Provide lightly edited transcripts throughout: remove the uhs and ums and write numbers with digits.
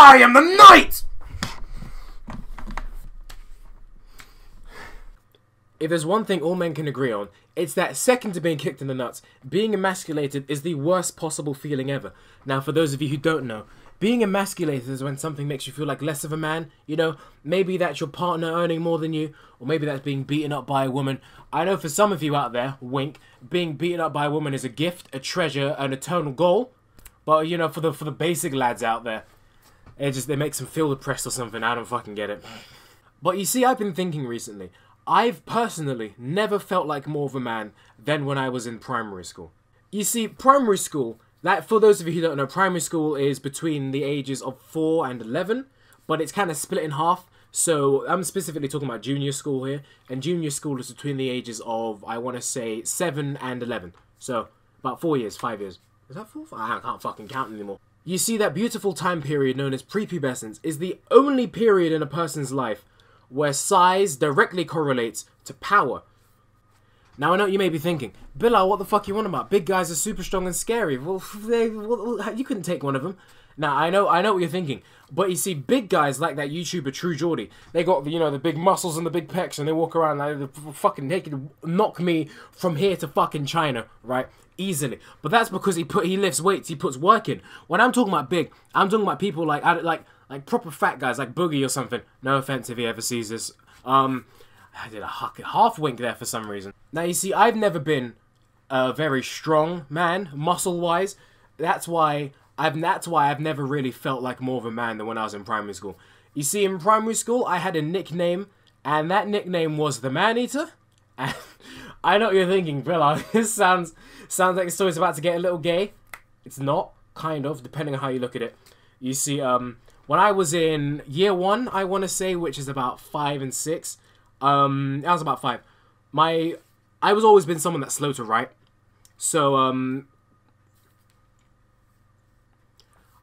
I am the knight! If there's one thing all men can agree on, it's that second to being kicked in the nuts, being emasculated is the worst possible feeling ever. Now, for those of you who don't know, being emasculated is when something makes you feel like less of a man. You know, maybe that's your partner earning more than you, or maybe that's being beaten up by a woman. I know for some of you out there, wink, being beaten up by a woman is a gift, a treasure, an eternal goal. But, you know, for the basic lads out there, it makes them feel depressed or something. I don't fucking get it. But you see, I've been thinking recently, I've personally never felt like more of a man than when I was in primary school. You see, primary school, like for those of you who don't know, primary school is between the ages of 4 and 11, but it's kind of split in half. So I'm specifically talking about junior school here, and junior school is between the ages of, I want to say, 7 and 11. So about 4 years, 5 years. Is that 4? I can't fucking count anymore. You see, that beautiful time period known as prepubescence is the only period in a person's life where size directly correlates to power. Now, I know you may be thinking, Bilal, what the fuck you want about? Big guys are super strong and scary. Well, you couldn't take one of them. Now, I know what you're thinking. But you see, big guys like that YouTuber True Geordie, they got, you know, the big muscles and the big pecs, and they walk around like they're fucking naked, knock me from here to fucking China, right? Easily. But that's because he lifts weights, he puts work in. When I'm talking about big, I'm talking about people like proper fat guys, like Boogie or something. No offense if he ever sees this. I did a half wink there for some reason. Now, you see, I've never been a very strong man, muscle-wise. That's why I've never really felt like more of a man than when I was in primary school. You see, in primary school, I had a nickname, and that nickname was the Man-Eater. And I know what you're thinking, Bella. This sounds like the story's about to get a little gay. It's not, kind of, depending on how you look at it. You see, when I was in year 1, I want to say, which is about 5 and 6, I was about 5. I was always been someone that's slow to write. So,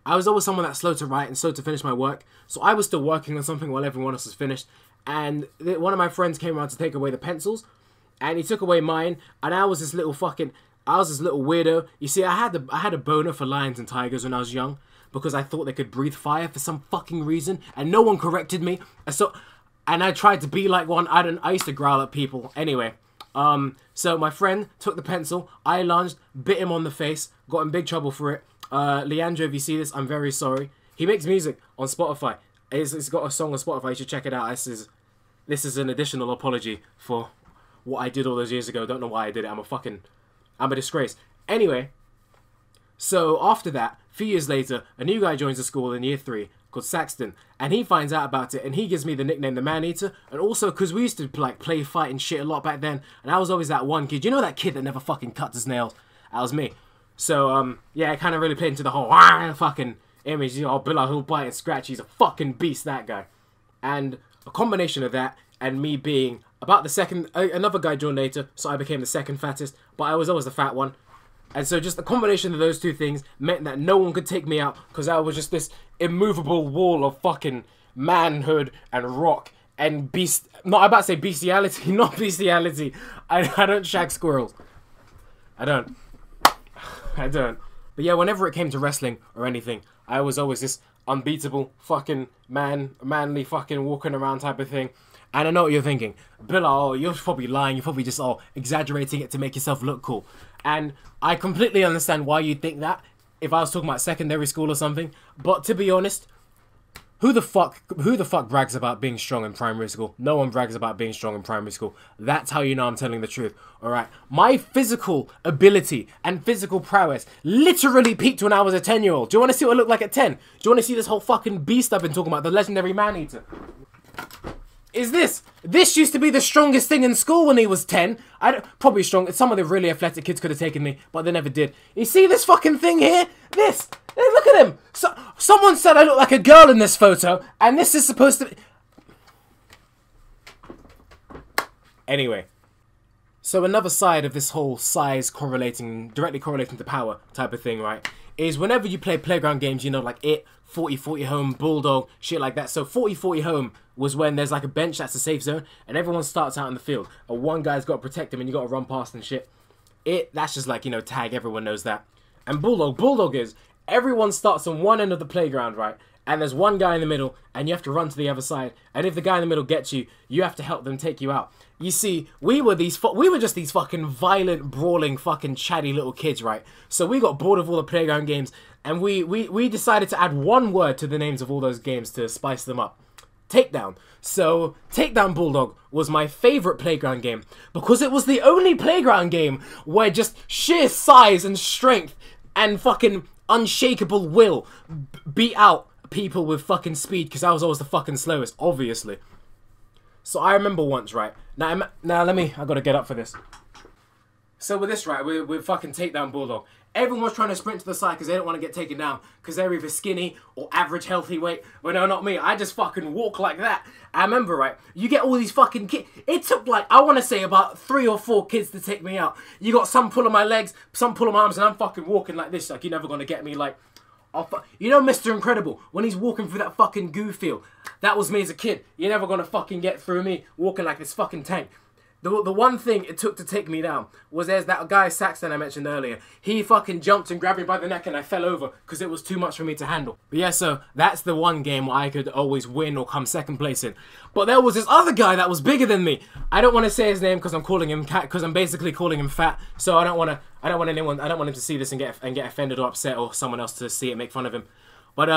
I was always someone that's slow to write and slow to finish my work. So I was still working on something while everyone else was finished. And one of my friends came around to take away the pencils. And he took away mine. And I was this little weirdo. You see, I had a boner for lions and tigers when I was young. Because I thought they could breathe fire for some fucking reason. And no one corrected me. And I tried to be like one. I used to growl at people. Anyway. So my friend took the pencil. I lunged, bit him on the face. Got in big trouble for it. Leandro, if you see this, I'm very sorry. He makes music on Spotify. It's got a song on Spotify. You should check it out. This is an additional apology for what I did all those years ago. Don't know why I did it. I'm a disgrace. Anyway, so after that, a few years later, a new guy joins the school in year 3 called Saxton, and he finds out about it, and he gives me the nickname the Man-Eater. And also because we used to like play fight and shit a lot back then, and I was always that one kid. You know that kid that never fucking cut his nails? That was me. So, yeah, I kind of really played into the whole fucking image. You know, Bilal, he'll bite and scratch. He's a fucking beast, that guy. And a combination of that and me being about the second... another guy joined later, so I became the second fattest. But I was always the fat one. And so just the combination of those two things meant that no one could take me out. Because I was just this immovable wall of fucking manhood and rock and beast... No, I'm about to say bestiality. Not bestiality. I don't shag squirrels. I don't. But yeah, whenever it came to wrestling or anything, I was always this unbeatable fucking manly fucking walking around type of thing. And I know what you're thinking. Bilal, you're probably lying. You're probably just exaggerating it to make yourself look cool. And I completely understand why you'd think that if I was talking about secondary school or something. But to be honest, who the fuck brags about being strong in primary school? No one brags about being strong in primary school. That's how you know I'm telling the truth. Alright, my physical ability and physical prowess literally peaked when I was a 10-year-old. Do you want to see what I look like at 10? Do you want to see this whole fucking beast I've been talking about? The legendary Man-Eater. Is this? This used to be the strongest thing in school when he was 10. Probably strong. Some of the really athletic kids could have taken me, but they never did. You see this fucking thing here? This. Hey, look at him. Someone said I look like a girl in this photo, and this is supposed to be... Anyway. So another side of this whole size directly correlating to power type of thing, right, is whenever you play playground games, you know, like It, 40-40 Home, Bulldog, shit like that. So 40-40 Home was when there's like a bench that's a safe zone, and everyone starts out in the field, and one guy's got to protect him, and you got to run past and shit. It, that's just like, you know, tag, everyone knows that. And Bulldog is, everyone starts on one end of the playground, right, and there's one guy in the middle, and you have to run to the other side. And if the guy in the middle gets you, you have to help them take you out. You see, we were just these fucking violent, brawling, fucking chatty little kids, right? So we got bored of all the playground games, and we decided to add one word to the names of all those games to spice them up. Takedown. So, Takedown Bulldog was my favourite playground game because it was the only playground game where just sheer size and strength and fucking unshakable will beat out people with fucking speed, because I was always the fucking slowest, obviously. So I remember once, right? Now I gotta get up for this. So with this, right, we're fucking Takedown Bulldog. Everyone's trying to sprint to the side because they don't want to get taken down because they're either skinny or average healthy weight. But no, not me. I just fucking walk like that. I remember, right, you get all these fucking kids. It took like, I want to say about 3 or 4 kids to take me out. You got some pulling my legs, some pulling my arms, and I'm fucking walking like this. Like, you're never going to get me. Like, you know Mr. Incredible, when he's walking through that fucking goo field? That was me as a kid. You're never going to fucking get through me walking like this fucking tank. The one thing it took to take me down was there's that guy Saxton I mentioned earlier. He fucking jumped and grabbed me by the neck and I fell over because it was too much for me to handle. But yeah, so that's the one game where I could always win or come second place in. But there was this other guy that was bigger than me. I don't want to say his name because I'm calling him cat, because I'm basically calling him fat. So I don't want him to see this and get offended or upset, or someone else to see it make fun of him. But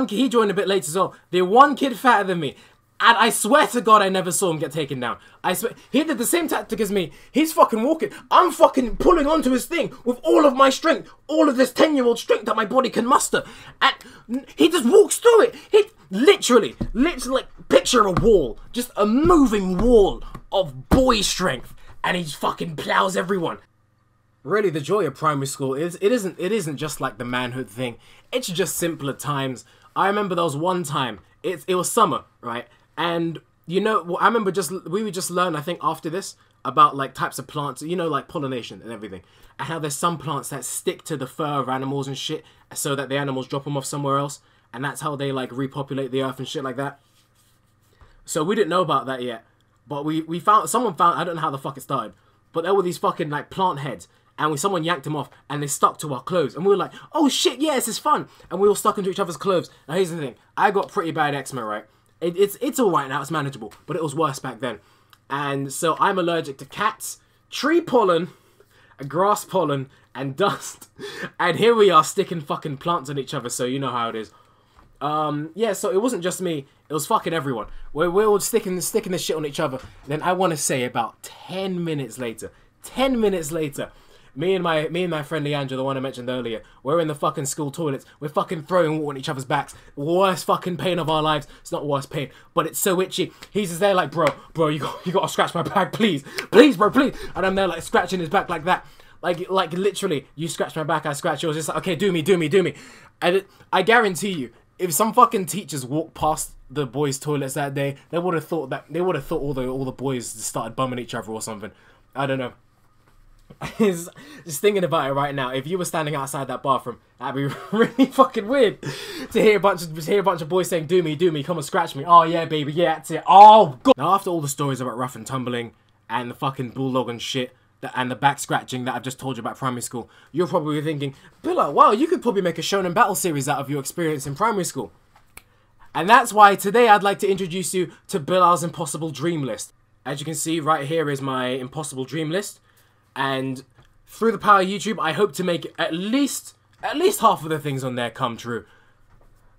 he joined a bit late as well. The one kid fatter than me. And I swear to God, I never saw him get taken down. I swear, he did the same tactic as me. He's fucking walking. I'm fucking pulling onto his thing with all of my strength. All of this 10-year-old strength that my body can muster. And he just walks through it. He literally, like, picture a wall. Just a moving wall of boy strength. And he fucking plows everyone. Really, the joy of primary school is, it isn't just like the manhood thing. It's just simpler times. I remember there was one time, it was summer, right? And, you know, I remember we would just learn, I think, after this, about, like, types of plants, you know, like pollination and everything. And how there's some plants that stick to the fur of animals and shit, so that the animals drop them off somewhere else. And that's how they, like, repopulate the earth and shit like that. So we didn't know about that yet. But someone found, I don't know how the fuck it started, but there were these fucking, like, plant heads. And someone yanked them off, and they stuck to our clothes. And we were like, oh shit, yeah, this is fun. And we all stuck into each other's clothes. Now here's the thing, I got pretty bad eczema, right? It's alright now, it's manageable. But it was worse back then. And so I'm allergic to cats, tree pollen, grass pollen, and dust. And here we are sticking fucking plants on each other, so you know how it is. Yeah, so it wasn't just me, it was fucking everyone. We're all sticking this shit on each other. And then I want to say about 10 minutes later, me and my friend Leandra, the one I mentioned earlier, we're in the fucking school toilets. We're fucking throwing water on each other's backs. Worst fucking pain of our lives. It's not worst pain, but it's so itchy. He's just there like, bro, you gotta scratch my back, please, bro, please. And I'm there like scratching his back like that. Like literally, you scratch my back, I scratch yours. It's like, okay, do me. And I guarantee you, if some fucking teachers walked past the boys' toilets that day, they would have thought all the boys started bumming each other or something. I don't know. Just thinking about it right now, if you were standing outside that bathroom, that'd be really fucking weird to hear a bunch of boys saying, do me, come and scratch me. Oh yeah, baby, yeah, that's it. Oh god. Now after all the stories about rough and tumbling and the fucking bulldog and shit, and the back scratching that I've just told you about primary school, you're probably thinking, Billa, wow, you could probably make a shonen battle series out of your experience in primary school. And that's why today I'd like to introduce you to Bilal's Impossible Dream List. As you can see, right here is my Impossible Dream List. And through the power of YouTube, I hope to make at least half of the things on there come true.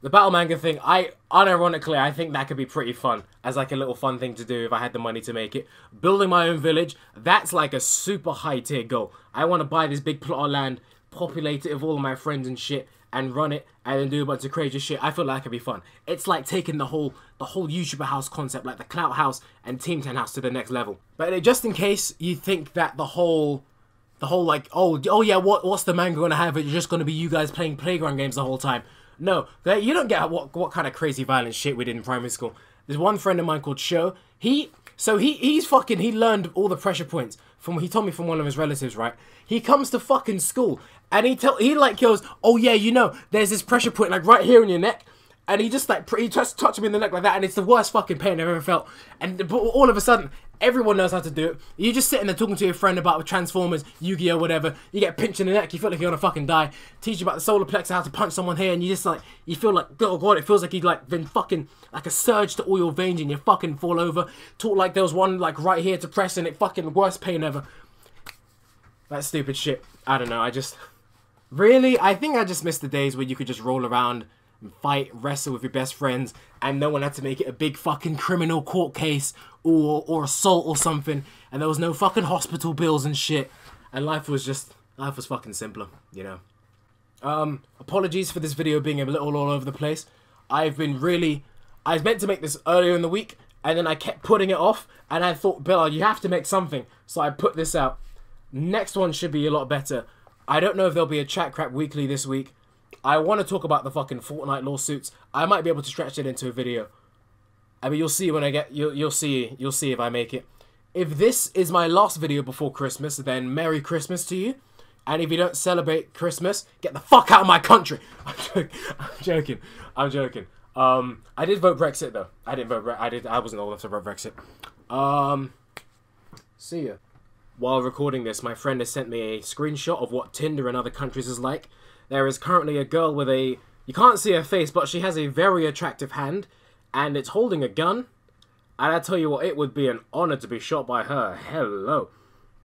The battle manga thing, unironically, I think that could be pretty fun as like a little fun thing to do if I had the money to make it. Building my own village, that's like a super high tier goal. I want to buy this big plot of land, populate it with all of my friends and shit, and run it, and then do a bunch of crazy shit. I feel like it could be fun. It's like taking the whole YouTuber house concept, like the Clout House and Team 10 House, to the next level. But just in case you think that the whole like, oh yeah, what's the manga gonna have? It's just gonna be you guys playing playground games the whole time. No, you don't get what kind of crazy violent shit we did in primary school. There's one friend of mine called Sho. He learned all the pressure points he told me from one of his relatives, right? He comes to fucking school and he goes, oh yeah, you know, there's this pressure point like right here in your neck. And he just like, he tries to touch me in the neck like that, and it's the worst fucking pain I've ever felt. And all of a sudden, Everyone knows how to do it. You just sitting there talking to your friend about Transformers, Yu-Gi-Oh, whatever. You get pinched in the neck. You feel like you're gonna fucking die. Teach you about the solar plexus, how to punch someone here, and you just like, you feel like, oh god, it feels like you've like been fucking like a surge to all your veins, and you fucking fall over. Talk like there was one like right here to press, and it fucking worst pain ever. That stupid shit. I don't know. I just really, I think I just miss the days where you could just roll around and fight, wrestle with your best friends, and no one had to make it a big fucking criminal court case or assault or something, and there was no fucking hospital bills and shit, and life was fucking simpler, you know. Apologies for this video being a little all over the place. I was meant to make this earlier in the week, and then I kept putting it off, and I thought, Bill, you have to make something, so I put this out. Next one should be a lot better. I don't know if there'll be a Chat Crap Weekly this week. I want to talk about the fucking Fortnite lawsuits. I might be able to stretch it into a video. I mean, you'll see when I get... You'll see if I make it. If this is my last video before Christmas, then Merry Christmas to you. And if you don't celebrate Christmas, get the fuck out of my country. I'm joking. I'm joking. I did vote Brexit, though. I didn't vote... I wasn't old enough to vote Brexit. See ya. While recording this, my friend has sent me a screenshot of what Tinder in other countries is like. There is currently a girl with a... You can't see her face, but she has a very attractive hand, and it's holding a gun. And I tell you what, it would be an honor to be shot by her. Hello.